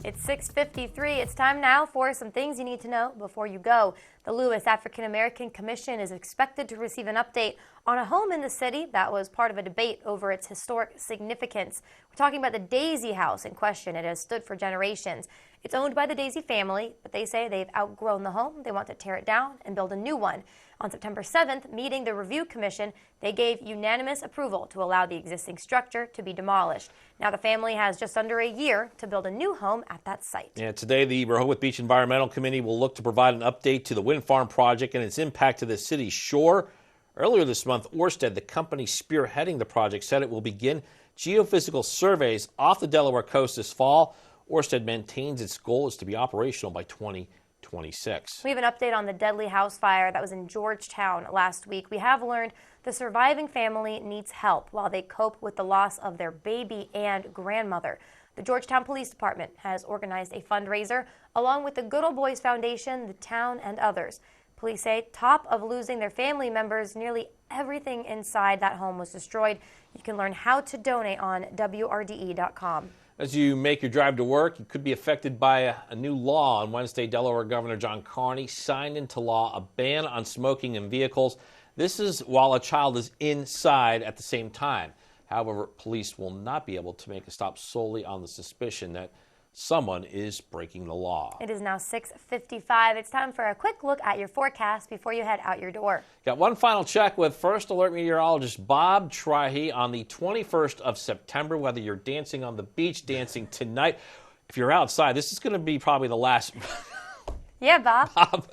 It's 6:53. It's time now for some things you need to know before you go. The Lewis African American Commission is expected to receive an update on a home in the city that was part of a debate over its historic significance. We're talking about the Daisy House in question. It has stood for generations. It's owned by the Daisy family, but they say they've outgrown the home. They want to tear it down and build a new one. On September 7th, meeting the Review Commission, they gave unanimous approval to allow the existing structure to be demolished. Now the family has just under a year to build a new home at that site. Yeah, today the Rehoboth Beach Environmental Committee will look to provide an update to the wind farm project and its impact to the city's shore. Earlier this month, Ørsted, the company spearheading the project, said it will begin geophysical surveys off the Delaware coast this fall. Ørsted maintains its goal is to be operational by 2026. We have an update on the deadly house fire that was in Georgetown last week. We have learned the surviving family needs help while they cope with the loss of their baby and grandmother. The Georgetown Police Department has organized a fundraiser along with the Good Old Boys Foundation, the town, and others. Police say, top of losing their family members, nearly everything inside that home was destroyed. You can learn how to donate on WRDE.com. As you make your drive to work, you could be affected by a new law. On Wednesday, Delaware Governor John Carney signed into law a ban on smoking in vehicles. This is while a child is inside at the same time. However, police will not be able to make a stop solely on the suspicion that someone is breaking the law. It is now 6:55. It's time for a quick look at your forecast before you head out your door. Got one final check with First Alert meteorologist Bob Trihey on the 21st of September. Whether you're dancing on the beach, dancing tonight, if you're outside, this is going to be probably the last. Yeah, Bob.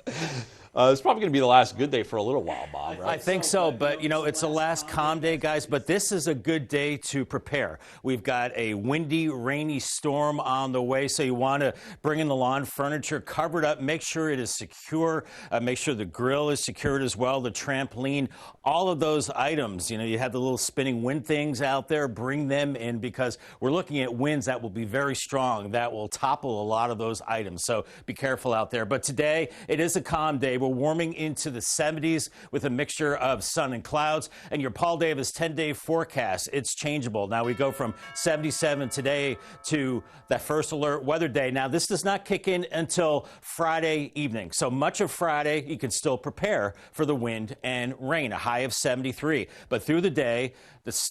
It's probably going to be the last good day for a little while, Bob, right? I think so, but, you know, it's the last calm day, guys, but this is a good day to prepare. We've got a windy, rainy storm on the way, so you want to bring in the lawn furniture, cover it up, make sure it is secure, make sure the grill is secured as well, the trampoline, all of those items. You know, you have the little spinning wind things out there, bring them in because we're looking at winds that will be very strong, that will topple a lot of those items, so be careful out there. But today, it is a calm day. We're warming into the 70s with a mixture of sun and clouds. And your Paul Davis 10-day forecast, it's changeable. Now we go from 77 today to that First Alert weather day. Now this does not kick in until Friday evening. So much of Friday, you can still prepare for the wind and rain, a high of 73. But through the day,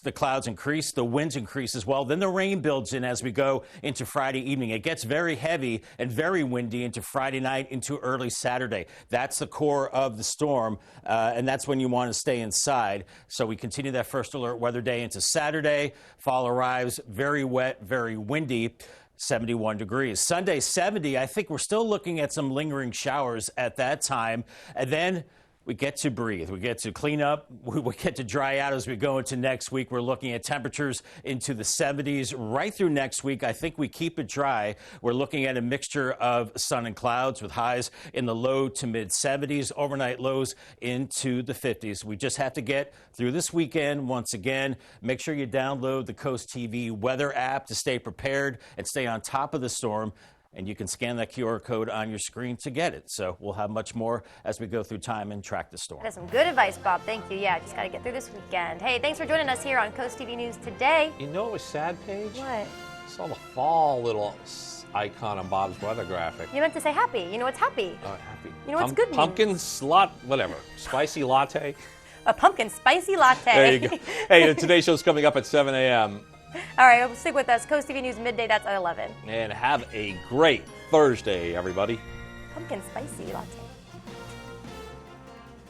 the clouds increase, the winds increase as well. Then the rain builds in as we go into Friday evening. It gets very heavy and very windy into Friday night, into early Saturday. That's the core of the storm, and that's when you want to stay inside. So we continue that First Alert weather day into Saturday. Fall arrives very wet, very windy. 71 degrees. Sunday, 70. I think we're still looking at some lingering showers at that time. And then we get to breathe. We get to clean up. We get to dry out as we go into next week. We're looking at temperatures into the 70s right through next week. I think we keep it dry. We're looking at a mixture of sun and clouds with highs in the low to mid 70s, overnight lows into the 50s. We just have to get through this weekend. Once again, make sure you download the Coast TV weather app to stay prepared and stay on top of the storm. And you can scan that QR code on your screen to get it. So we'll have much more as we go through time and track the storm. That's some good advice, Bob. Thank you. Yeah, just got to get through this weekend. Hey, thanks for joining us here on Coast TV News today. You know what was sad, Paige? What? I saw the fall little icon on Bob's weather graphic. You meant to say happy. You know what's happy? Happy. You know what's good means? Pumpkin whatever. Spicy latte. A pumpkin spicy latte. There you go. Hey, today's show's coming up at 7 a.m. All right, stick with us. Coast TV News Midday, that's at 11. And have a great Thursday, everybody. Pumpkin spicy latte.